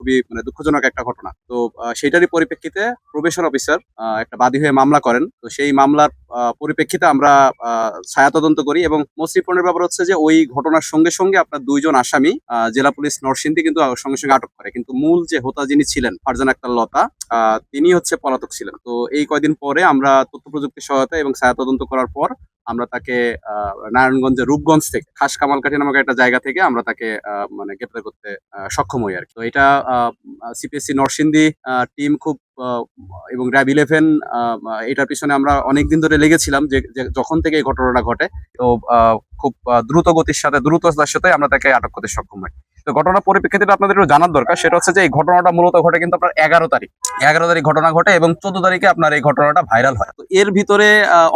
খুবই মানে দুঃখজনক একটা ঘটনা। তো সেটারই পরিপ্রেক্ষিতে প্রবেশন অফিসার একটা বাদী হয়ে মামলা করেন। তো সেই মামলার পরিপ্রেক্ষিতে আমরা ছায়া তদন্ত করি এবং মোস্ট ইম্পর্টেন্ট ব্যাপার হচ্ছে যে ওই ঘটনার সঙ্গে সঙ্গে আপনার ২ জন আসামি জেলা পুলিশ নরসিংদী কিন্তু সঙ্গে সঙ্গে আটক করে। কিন্তু মূল যে হোতা যিনি ছিলেন ফারজানা আক্তার লতা, তিনি হচ্ছে পলাতক ছিলেন। তো এই কয়দিন পরে আমরা তথ্য প্রযুক্তির সহায়তা এবং ছায়া তদন্ত করার পর আমরা তাকে নারায়ণগঞ্জের রূপগঞ্জ থেকে খাস কামালকাঠি নামক একটা জায়গা থেকে আমরা তাকে মানে গ্রেপ্তার করতে সক্ষম হই আরকি। তো এটা সিপিএসসি নরসিংদী টিম খুব এবং র‍্যাব 11 এটার পিছনে আমরা অনেকদিন ধরে লেগেছিলাম যে যখন থেকে এই ঘটনাটা ঘটে। তো খুব দ্রুত গতির সাথে দ্রুততার সাথে আমরা তাকে আটক করতে সক্ষম হই। তো ঘটনার পরিপ্রেক্ষিতে আপনাদের একটু জানার দরকার, সেটা হচ্ছে যে এই ঘটনাটা মূলত ঘটে কিন্তু আপনার 11 তারিখ ঘটনা ঘটে এবং 14 তারিখে আপনার এই ঘটনাটা ভাইরাল হয়। তো এর ভিতরে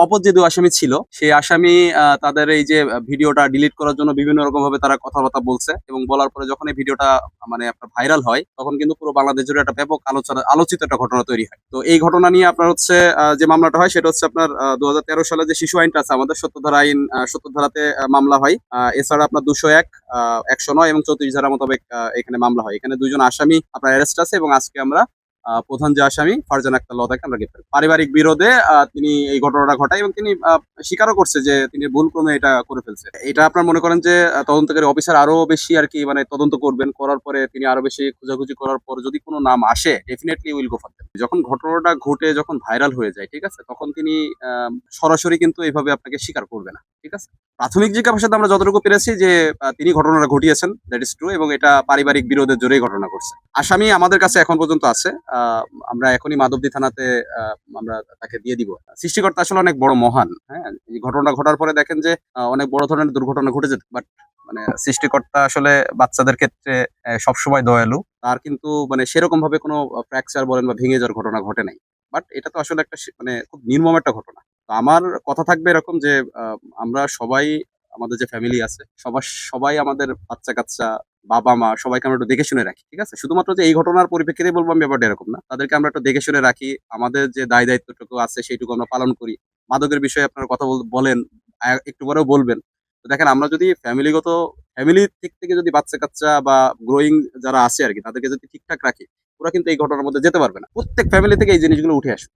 অপর যে 2 আসামি ছিল, সেই আসামি তাদের এই যে ভিডিওটা ডিলিট করার জন্য বিভিন্ন রকম ভাবে তারা কথাবার্তা বলছে এবং বলার পরে যখন এই ভিডিওটা মানে আপনার ভাইরাল হয় তখন কিন্তু পুরো বাংলাদেশ জুড়ে একটা ব্যাপক আলোচিত একটা ঘটনা তৈরি হয়। তো এই ঘটনা নিয়ে আপনার হচ্ছে যে মামলাটা হয় সেটা হচ্ছে আপনার 2013 সালে যে শিশু আইনটা আছে আমাদের ৭০ ধারা আইন, ৭০ ধারাতে মামলা হয়। এছাড়া আপনার 201, 109 এবং 34 ধারা মোতাবেক এখানে মামলা হয়। এখানে 2 জন আসামি আপনার অ্যারেস্ট আছে এবং আজকে আমরা প্রধান যে আসামি ফারজানা আক্তার লতাকে আমরা গ্রেপ্তার করি। পারিবারিক বিরোধে তিনি এই ঘটনাটা ঘটায় এবং তিনি স্বীকারও করছে যে তিনি ভুলক্রমে এটা করে ফেলছে। এটা আপনার মনে করেন যে তদন্তকারী অফিসার আরো বেশি আরকি মানে তদন্ত করবেন, করার পরে তিনি আরো বেশি খোঁজাখুঁজি করার পর যদি কোনো নাম আসে definitely will go for that. যখন ঘটনাটা ঘটে যখন ভাইরাল হয়ে যায়, ঠিক আছে? তখন তিনি সরাসরি কিন্তু এভাবে আপনাকে স্বীকার করবে না। ঠিক আছে? প্রাথমিক জিজ্ঞাসাবাদে আমরা যতটুকু পেরেছি যে তিনি ঘটনাটা ঘটিয়েছেন, দ্যাট ইজ ট্রু, এবং এটা পারিবারিক বিরোধের জোরেই ঘটনা ঘটছে। আসামি আমাদের কাছে এখন পর্যন্ত আছে। আমরা এখনই মাধবদী থানাতে আমরা তাকে দিয়ে দিব। সৃষ্টিকর্তা আসলে অনেক বড় মহান, হ্যাঁ? এই ঘটনা ঘটার পরে দেখেন যে অনেক বড় ধরনের দুর্ঘটনা ঘটে যেত। বাট মানে সৃষ্টিকর্তা আসলে বাচ্চাদের ক্ষেত্রে সবসময় দয়ালু। তার কিন্তু মানে সেরকম ভাবে কোনো ফ্র্যাকচার বলেন বা ভেঙে যাওয়ার ঘটনা ঘটে নাই। বাট এটা তো আসলে একটা মানে খুব নির্মম একটা ঘটনা। তো আমার কথা থাকবে এরকম যে আমরা সবাই আমাদের যে ফ্যামিলি আছে সবাই আমাদের বাচ্চা-কাচ্চা, বাবা-মা সবাইকে আমরা একটু দেখে শুনে রাখি। ঠিক আছে? শুধুমাত্র যে এই ঘটনার পরিপ্রেক্ষিতেই বলব আমি ব্যাপারটা এরকম না। তাদেরকে আমরা একটু দেখে শুনে রাখি। আমাদের যে দায়-দায়িত্বটুকু আছে সেইটুকু আমরা পালন করি। মাদকের বিষয়ে আপনারা কথা বলেন, একটু পরেও বলবেন। তো দেখেন আমরা যদি ফ্যামিলির দিক থেকে যদি বাচ্চা-কাচ্চা বা গ্রোইং যারা আছে আরকি তাদেরকে যদি ঠিকঠাক রাখি, ওরা কিন্তু এই ঘটনার মধ্যে যেতে পারবে না। প্রত্যেক ফ্যামিলি থেকে এই জিনিসগুলো উঠে আসুক।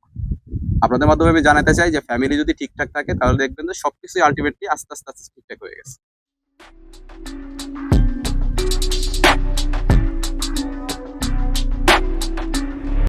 আপনাদের মাধ্যমে আমি জানাতে চাই যে ফ্যামিলি যদি ঠিকঠাক থাকে তাহলে দেখবেন যে সবকিছুই আল্টিমেটলি আস্তে, আস্তে ঠিকঠাক হয়ে গেছে।